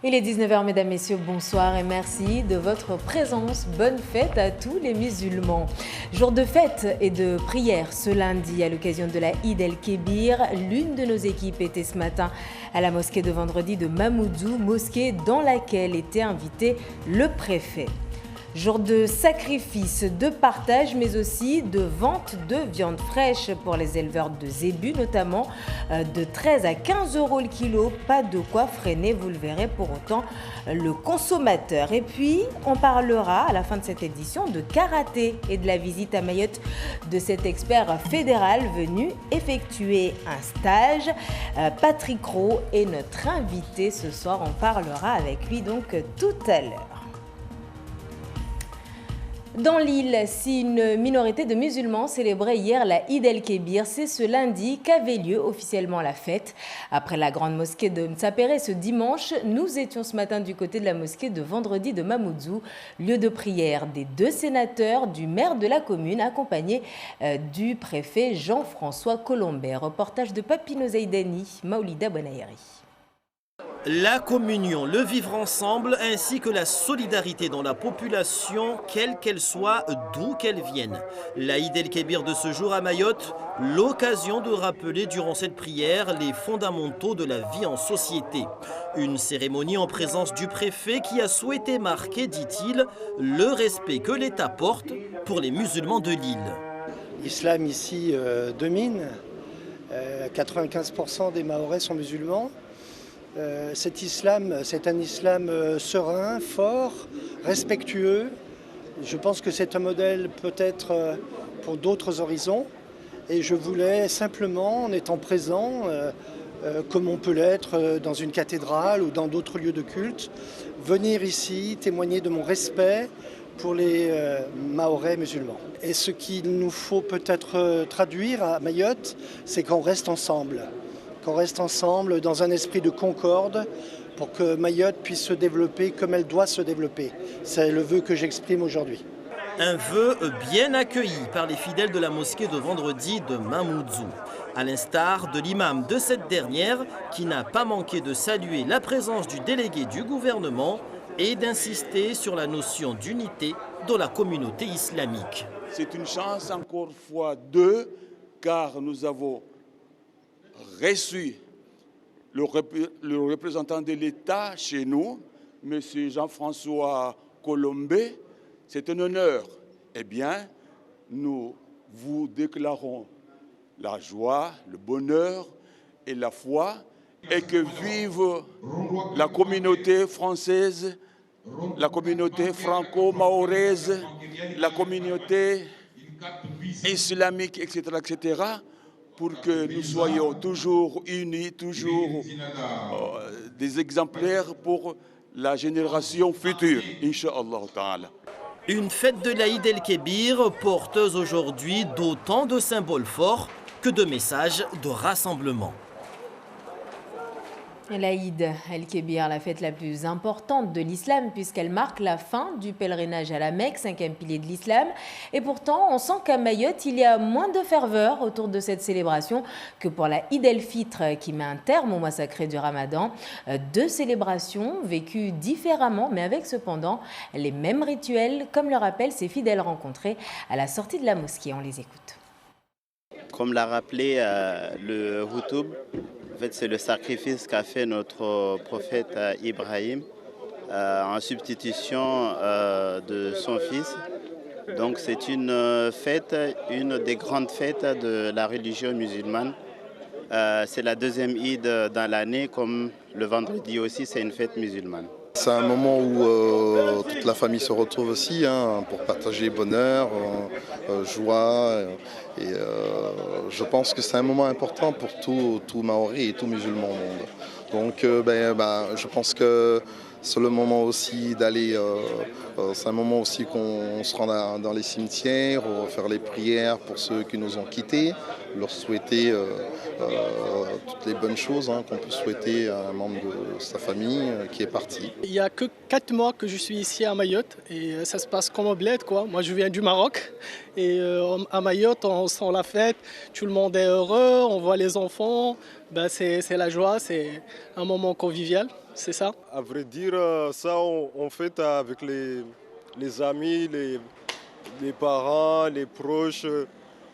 Il est 19h, mesdames, messieurs, bonsoir et merci de votre présence. Bonne fête à tous les musulmans. Jour de fête et de prière ce lundi à l'occasion de la Eid el-Kébir. L'une de nos équipes était ce matin à la mosquée de Vendredi de Mamoudzou, mosquée dans laquelle était invité le préfet. Jour de sacrifice, de partage, mais aussi de vente de viande fraîche pour les éleveurs de zébus, notamment de 13 à 15 € le kilo. Pas de quoi freiner, vous le verrez, pour autant le consommateur. Et puis, on parlera à la fin de cette édition de karaté et de la visite à Mayotte de cet expert fédéral venu effectuer un stage. Patrick Rowe est notre invité ce soir. On parlera avec lui donc tout à l'heure. Dans l'île, si une minorité de musulmans célébrait hier la Eid el-Kébir, c'est ce lundi qu'avait lieu officiellement la fête. Après la grande mosquée de Mtsapéré ce dimanche, nous étions ce matin du côté de la mosquée de Vendredi de Mamoudzou, lieu de prière des deux sénateurs, du maire de la commune, accompagné du préfet Jean-François Colombet. Reportage de Papino Zaidani, Maoulida Bonahiri. La communion, le vivre ensemble ainsi que la solidarité dans la population, quelle qu'elle soit, d'où qu'elle vienne. La Eid el-Kébir de ce jour à Mayotte, l'occasion de rappeler durant cette prière les fondamentaux de la vie en société. Une cérémonie en présence du préfet qui a souhaité marquer, dit-il, le respect que l'État porte pour les musulmans de l'île. L'islam ici domine, 95% des Mahorais sont musulmans. Cet islam, c'est un islam serein, fort, respectueux. Je pense que c'est un modèle peut-être pour d'autres horizons. Et je voulais simplement, en étant présent, comme on peut l'être dans une cathédrale ou dans d'autres lieux de culte, venir ici témoigner de mon respect pour les Mahorais musulmans. Et ce qu'il nous faut peut-être traduire à Mayotte, c'est qu'on reste ensemble. Qu'on reste ensemble dans un esprit de concorde pour que Mayotte puisse se développer comme elle doit se développer. C'est le vœu que j'exprime aujourd'hui. Un vœu bien accueilli par les fidèles de la mosquée de Vendredi de Mamoudzou, à l'instar de l'imam de cette dernière qui n'a pas manqué de saluer la présence du délégué du gouvernement et d'insister sur la notion d'unité dans la communauté islamique. C'est une chance encore fois deux, car nous avons reçu le représentant de l'État chez nous, M. Jean-François Colombet. C'est un honneur. Eh bien, nous vous déclarons la joie, le bonheur et la foi, et que vive la communauté française, la communauté franco-mahoraise, la communauté islamique, etc., etc., pour que nous soyons toujours unis, toujours des exemplaires pour la génération future, Inch'Allah ta'ala. Une fête de la Eid el-Kébir porteuse aujourd'hui d'autant de symboles forts que de messages de rassemblement. La Eid el-Kébir, la fête la plus importante de l'islam puisqu'elle marque la fin du pèlerinage à la Mecque, 5e pilier de l'islam. Et pourtant, on sent qu'à Mayotte, il y a moins de ferveur autour de cette célébration que pour la Eid el-Fitr qui met un terme au mois sacré du Ramadan. Deux célébrations vécues différemment mais avec cependant les mêmes rituels comme le rappellent ces fidèles rencontrés à la sortie de la mosquée. On les écoute. Comme l'a rappelé le Houtoub, en fait, c'est le sacrifice qu'a fait notre prophète Ibrahim en substitution de son fils. Donc c'est une fête, une des grandes fêtes de la religion musulmane. C'est la deuxième Eid dans l'année, comme le vendredi aussi, c'est une fête musulmane. C'est un moment où toute la famille se retrouve aussi pour partager bonheur, joie. Et je pense que c'est un moment important pour tout Maori et tout musulman au monde. Donc je pense que c'est le moment aussi d'aller, c'est un moment aussi qu'on se rend dans les cimetières, faire les prières pour ceux qui nous ont quittés, leur souhaiter toutes les bonnes choses qu'on peut souhaiter à un membre de sa famille qui est parti. Il n'y a que 4 mois que je suis ici à Mayotte et ça se passe comme au bled, quoi. Moi je viens du Maroc et à Mayotte on sent la fête, tout le monde est heureux, on voit les enfants C'est la joie, c'est un moment convivial, c'est ça. À vrai dire, ça on fait avec les amis, les parents, les proches,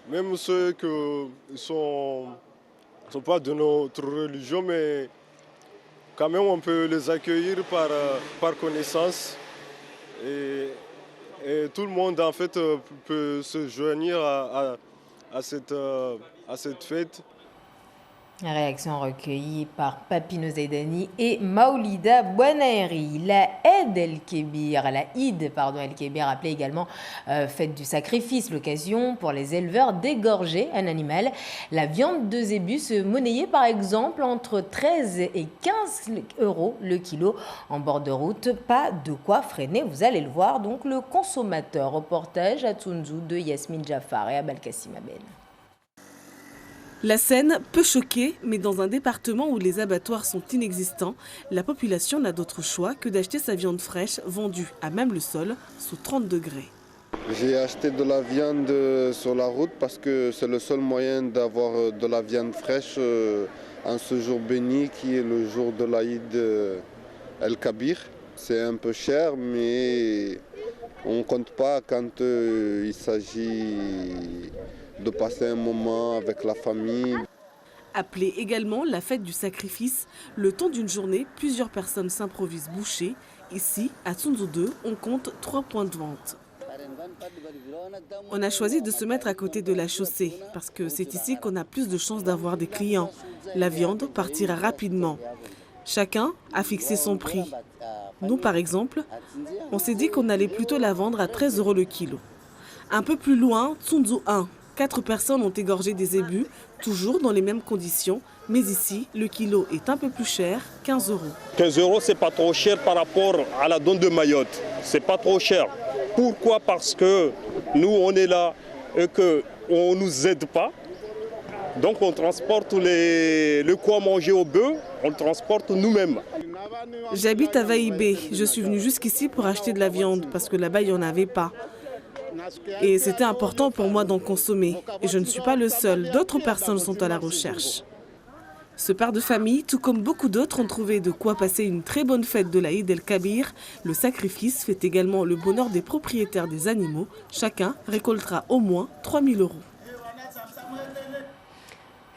même ceux qui ne sont pas de notre religion, mais quand même on peut les accueillir par connaissance. Et tout le monde en fait peut se joindre à cette fête. Réaction recueillie par Papino Zaidani et Maoulida Bouanaeri. La Eid el-Kébir, appelée également fête du sacrifice, l'occasion pour les éleveurs d'égorger un animal. La viande de zébu se monnayait par exemple entre 13 et 15 euros le kilo en bord de route. Pas de quoi freiner, vous allez le voir, donc le consommateur. Reportage à Tsunzu de Yasmine Jaffar et Abal Kassim Aben. La scène peut choquer, mais dans un département où les abattoirs sont inexistants, la population n'a d'autre choix que d'acheter sa viande fraîche vendue à même le sol sous 30 degrés. J'ai acheté de la viande sur la route parce que c'est le seul moyen d'avoir de la viande fraîche en ce jour béni qui est le jour de l'Aïd el-Kabir. C'est un peu cher, mais on ne compte pas quand il s'agit de passer un moment avec la famille. Appelée également la fête du sacrifice, le temps d'une journée, plusieurs personnes s'improvisent bouchers. Ici, à Tsunzu 2, on compte 3 points de vente. On a choisi de se mettre à côté de la chaussée parce que c'est ici qu'on a plus de chances d'avoir des clients. La viande partira rapidement. Chacun a fixé son prix. Nous, par exemple, on s'est dit qu'on allait plutôt la vendre à 13 euros le kilo. Un peu plus loin, Tsunzu 1. 4 personnes ont égorgé des zébus, toujours dans les mêmes conditions. Mais ici, le kilo est un peu plus cher, 15 euros. 15 euros, c'est pas trop cher par rapport à la donne de Mayotte. C'est pas trop cher. Pourquoi? Parce que nous, on est là et qu'on ne nous aide pas. Donc on transporte le quoi manger au bœuf, on le transporte nous-mêmes. J'habite à Vaïbé. Je suis venue jusqu'ici pour acheter de la viande parce que là-bas, il n'y en avait pas. Et c'était important pour moi d'en consommer. Et je ne suis pas le seul. D'autres personnes sont à la recherche. Ce père de famille, tout comme beaucoup d'autres, ont trouvé de quoi passer une très bonne fête de l'Aïd el-Kabir. Le sacrifice fait également le bonheur des propriétaires des animaux. Chacun récoltera au moins 3 000 euros.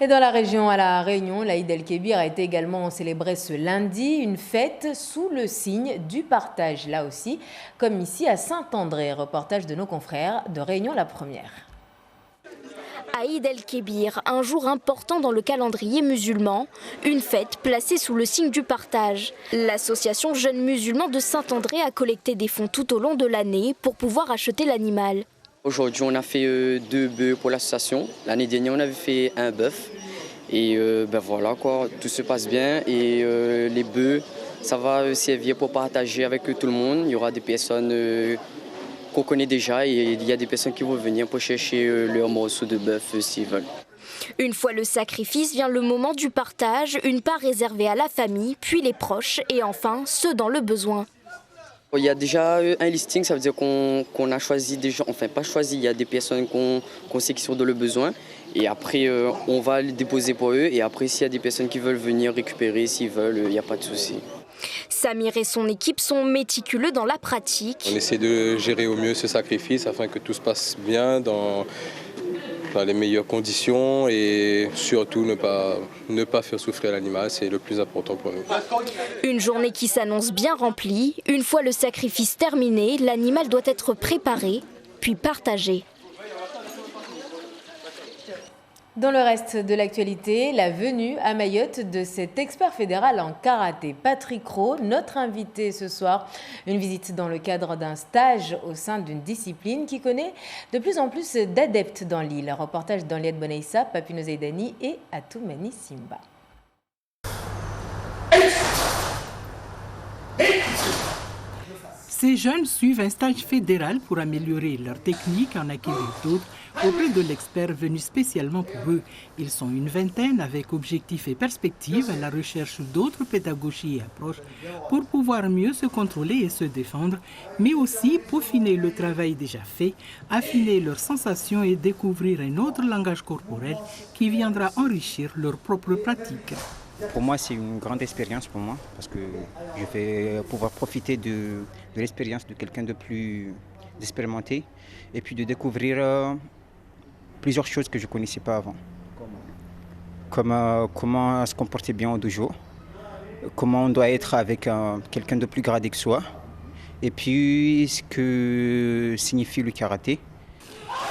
Et dans la région, à La Réunion, l'Aïd el-Kébir a été également célébrée ce lundi, une fête sous le signe du partage, là aussi, comme ici à Saint-André. Reportage de nos confrères de Réunion la Première. Aïd el-Kébir, un jour important dans le calendrier musulman, une fête placée sous le signe du partage. L'association Jeunes Musulmans de Saint-André a collecté des fonds tout au long de l'année pour pouvoir acheter l'animal. Aujourd'hui, on a fait 2 bœufs pour l'association. L'année dernière, on avait fait un bœuf. Et voilà, quoi, tout se passe bien. Et les bœufs, ça va servir pour partager avec tout le monde. Il y aura des personnes qu'on connaît déjà et il y a des personnes qui vont venir pour chercher leur morceau de bœuf s'ils veulent. Une fois le sacrifice, vient le moment du partage, une part réservée à la famille, puis les proches et enfin ceux dans le besoin. Il y a déjà un listing, ça veut dire qu'on a choisi des gens, enfin pas choisi, il y a des personnes qu'on sait qui sont dans le besoin. Et après, on va les déposer pour eux. Et après, s'il y a des personnes qui veulent venir récupérer, s'ils veulent, il n'y a pas de souci. Samir et son équipe sont méticuleux dans la pratique. On essaie de gérer au mieux ce sacrifice afin que tout se passe bien dans les meilleures conditions et surtout ne pas faire souffrir l'animal, c'est le plus important pour nous. Une journée qui s'annonce bien remplie. Une fois le sacrifice terminé, l'animal doit être préparé, puis partagé. Dans le reste de l'actualité, la venue à Mayotte de cet expert fédéral en karaté, Patrick Rowe, notre invité ce soir. Une visite dans le cadre d'un stage au sein d'une discipline qui connaît de plus en plus d'adeptes dans l'île. Reportage d'Henriette Bonaïssa, Papino Zaidani et Atoumani Simba. Ces jeunes suivent un stage fédéral pour améliorer leur technique, en acquérir d'autres auprès de l'expert venu spécialement pour eux. Ils sont une vingtaine avec objectifs et perspectives à la recherche d'autres pédagogies et approches pour pouvoir mieux se contrôler et se défendre, mais aussi peaufiner le travail déjà fait, affiner leurs sensations et découvrir un autre langage corporel qui viendra enrichir leur propre pratique. Pour moi, c'est une grande expérience pour moi parce que je vais pouvoir profiter de l'expérience de quelqu'un de plus expérimenté et puis de découvrir plusieurs choses que je ne connaissais pas avant. Comme comment se comporter bien au dojo, comment on doit être avec quelqu'un de plus gradé que soi, et puis ce que signifie le karaté.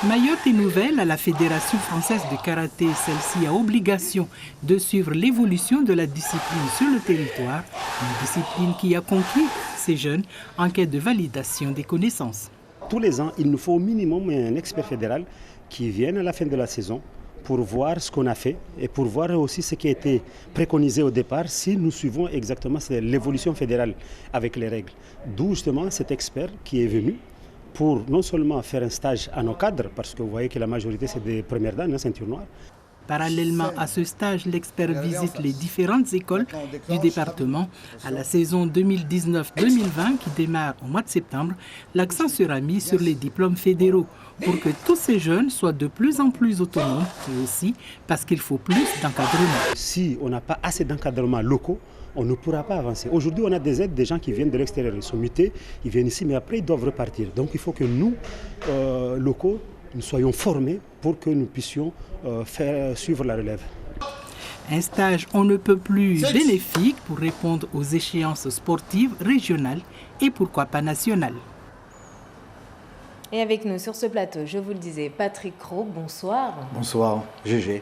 Mayotte est nouvelle à la Fédération française de karaté. Celle-ci a obligation de suivre l'évolution de la discipline sur le territoire, une discipline qui a conquis ces jeunes en quête de validation des connaissances. Tous les ans, il nous faut au minimum un expert fédéral qui vienne à la fin de la saison pour voir ce qu'on a fait et pour voir aussi ce qui a été préconisé au départ, si nous suivons exactement l'évolution fédérale avec les règles. D'où justement cet expert qui est venu pour non seulement faire un stage à nos cadres, parce que vous voyez que la majorité c'est des premières dames, ceinture noire. Parallèlement à ce stage, l'expert visite les différentes écoles du département. À la saison 2019-2020 qui démarre au mois de septembre, l'accent sera mis sur les diplômes fédéraux pour que tous ces jeunes soient de plus en plus autonomes et aussi parce qu'il faut plus d'encadrement. Si on n'a pas assez d'encadrement locaux, on ne pourra pas avancer. Aujourd'hui, on a des aides, des gens qui viennent de l'extérieur, ils sont mutés, ils viennent ici, mais après ils doivent repartir. Donc il faut que nous, locaux, nous soyons formés pour que nous puissions faire suivre la relève. Un stage on ne peut plus bénéfique pour répondre aux échéances sportives régionales et pourquoi pas nationales. Et avec nous sur ce plateau, je vous le disais, Patrick Cros, bonsoir. Bonsoir, GG.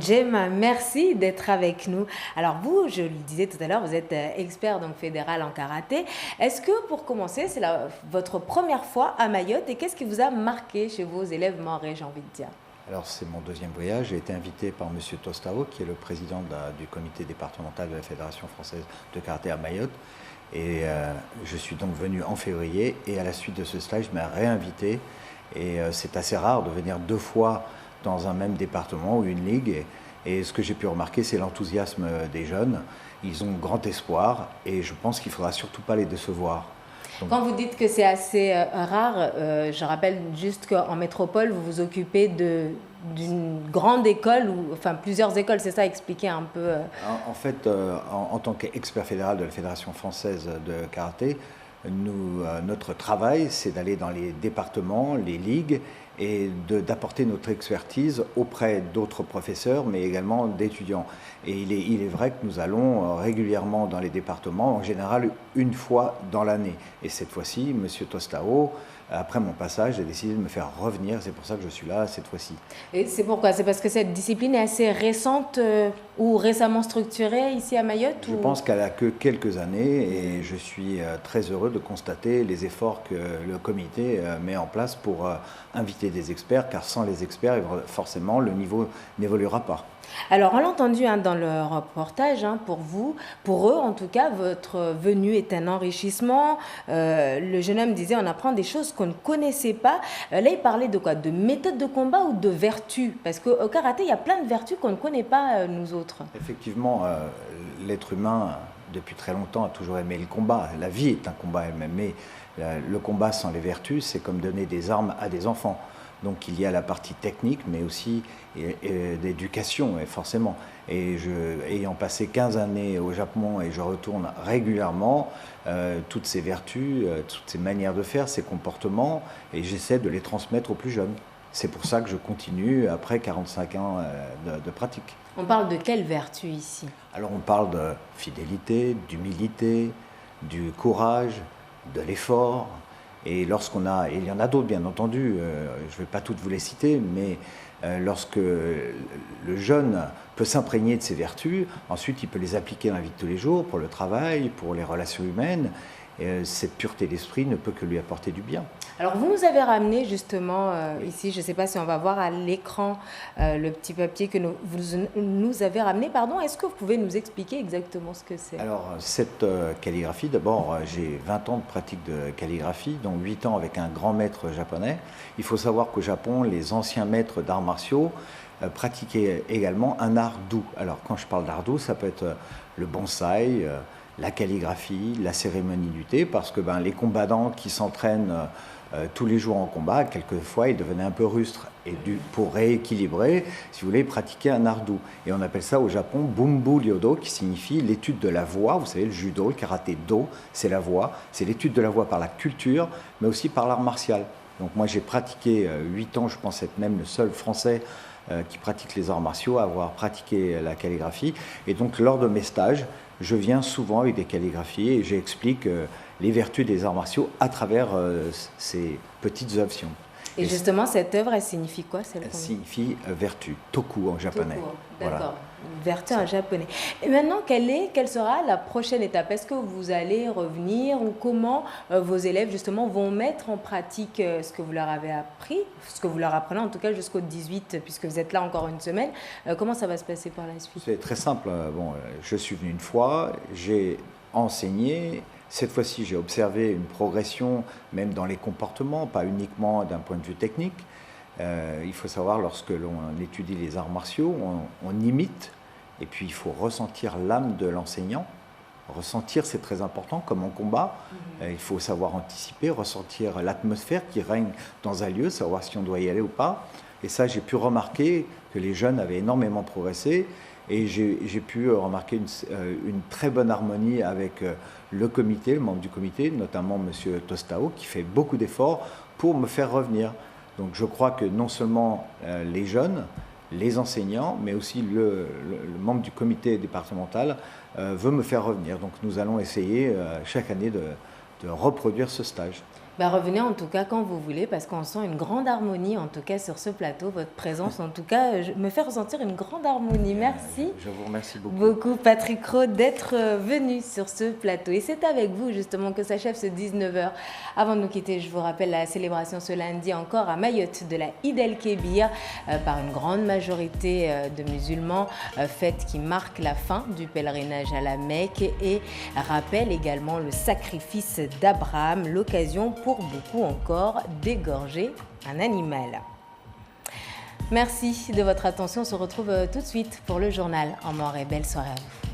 Gemma, merci d'être avec nous. Alors vous, je le disais tout à l'heure, vous êtes expert donc fédéral en karaté. Est-ce que pour commencer, c'est votre première fois à Mayotte et qu'est-ce qui vous a marqué chez vos élèves mahorais, j'ai envie de dire? Alors c'est mon deuxième voyage. J'ai été invité par M. Tostao, qui est le président du comité départemental de la Fédération française de karaté à Mayotte. Et je suis donc venu en février et à la suite de ce stage, je m'ai réinvité. Et c'est assez rare de venir 2 fois dans un même département ou une ligue. Et ce que j'ai pu remarquer, c'est l'enthousiasme des jeunes. Ils ont grand espoir et je pense qu'il ne faudra surtout pas les décevoir. Donc, quand vous dites que c'est assez rare, je rappelle juste qu'en métropole, vous vous occupez d'une grande école, enfin plusieurs écoles, c'est ça, expliquer un peu. En fait, en tant qu'expert fédéral de la Fédération française de karaté, notre travail, c'est d'aller dans les départements, les ligues, et d'apporter notre expertise auprès d'autres professeurs, mais également d'étudiants. Et il est vrai que nous allons régulièrement dans les départements, en général 1 fois dans l'année. Et cette fois-ci, M. Tostao, après mon passage, a décidé de me faire revenir. C'est pour ça que je suis là cette fois-ci. Et c'est pourquoi? C'est parce que cette discipline est assez récente ou récemment structurée ici à Mayotte? Je pense qu'elle a que quelques années et je suis très heureux de constater les efforts que le comité met en place pour inviter des experts, car sans les experts, forcément, le niveau n'évoluera pas. Alors, on l'a entendu dans le reportage, pour eux en tout cas, votre venue est un enrichissement. Le jeune homme disait, on apprend des choses qu'on ne connaissait pas. Là, il parlait de quoi? De méthode de combat ou de vertus? Parce qu'au karaté, il y a plein de vertus qu'on ne connaît pas, nous autres. Effectivement, l'être humain, depuis très longtemps, a toujours aimé le combat. La vie est un combat elle-même, mais le combat sans les vertus, c'est comme donner des armes à des enfants. Donc il y a la partie technique, mais aussi d'éducation, forcément. Et ayant passé 15 années au Japon et je retourne régulièrement, toutes ces vertus, toutes ces manières de faire, ces comportements, et j'essaie de les transmettre aux plus jeunes. C'est pour ça que je continue après 45 ans de pratique. On parle de quelles vertus ici? Alors on parle de fidélité, d'humilité, du courage, de l'effort. Et lorsqu'on a, et il y en a d'autres bien entendu, je ne vais pas toutes vous les citer, mais lorsque le jeune peut s'imprégner de ces vertus, ensuite il peut les appliquer dans la vie de tous les jours, pour le travail, pour les relations humaines, cette pureté d'esprit ne peut que lui apporter du bien. Alors vous nous avez ramené justement ici, je ne sais pas si on va voir à l'écran le petit papier que vous nous avez ramené. Pardon, est-ce que vous pouvez nous expliquer exactement ce que c'est? Alors cette calligraphie, d'abord j'ai 20 ans de pratique de calligraphie, dont 8 ans avec un grand maître japonais. Il faut savoir qu'au Japon, les anciens maîtres d'arts martiaux pratiquaient également un art doux. Alors quand je parle d'art doux, ça peut être le bonsaï, la calligraphie, la cérémonie du thé, parce que les combattants qui s'entraînent tous les jours en combat, quelquefois ils devenaient un peu rustres. Et pour rééquilibrer, si vous voulez, pratiquer un art doux. Et on appelle ça au Japon Bumbu Ryodo, qui signifie l'étude de la voix. Vous savez, le judo, le karaté do, c'est la voix. C'est l'étude de la voix par la culture, mais aussi par l'art martial. Donc moi j'ai pratiqué 8 ans, je pense être même le seul Français qui pratique les arts martiaux à avoir pratiqué la calligraphie. Et donc lors de mes stages, je viens souvent avec des calligraphies et j'explique les vertus des arts martiaux à travers ces petites œuvres. Et justement, cette œuvre, elle signifie quoi? Elle signifie vertu, toku en japonais. Toku, d'accord, voilà. Vertu en japonais. Et maintenant, quelle sera la prochaine étape? Est-ce que vous allez revenir ou comment vos élèves justement vont mettre en pratique ce que vous leur avez appris, ce que vous leur apprenez en tout cas jusqu'au 18, puisque vous êtes là encore une semaine? Comment ça va se passer par la suite? C'est très simple. Je suis venu une fois, j'ai enseigné. Cette fois-ci, j'ai observé une progression, même dans les comportements, pas uniquement d'un point de vue technique. Il faut savoir, lorsque l'on étudie les arts martiaux, on imite, et puis il faut ressentir l'âme de l'enseignant. Ressentir, c'est très important, comme en combat. Il faut savoir anticiper, ressentir l'atmosphère qui règne dans un lieu, savoir si on doit y aller ou pas. Et ça, j'ai pu remarquer que les jeunes avaient énormément progressé. Et j'ai pu remarquer une très bonne harmonie avec le comité, le membre du comité, notamment M. Tostao, qui fait beaucoup d'efforts pour me faire revenir. Donc je crois que non seulement les jeunes, les enseignants, mais aussi le membre du comité départemental veut me faire revenir. Donc nous allons essayer chaque année de reproduire ce stage. Revenez en tout cas quand vous voulez, parce qu'on sent une grande harmonie en tout cas sur ce plateau. Votre présence en tout cas me fait ressentir une grande harmonie. Merci. Je vous remercie beaucoup. Patrick Rode, d'être venu sur ce plateau. Et c'est avec vous justement que s'achève ce 19h. Avant de nous quitter, je vous rappelle la célébration ce lundi encore à Mayotte de la Eid el-Kébir par une grande majorité de musulmans, fête qui marque la fin du pèlerinage à la Mecque et rappelle également le sacrifice d'Abraham, l'occasion pour beaucoup encore d'égorger un animal. Merci de votre attention. On se retrouve tout de suite pour le journal en mort et belle soirée à vous.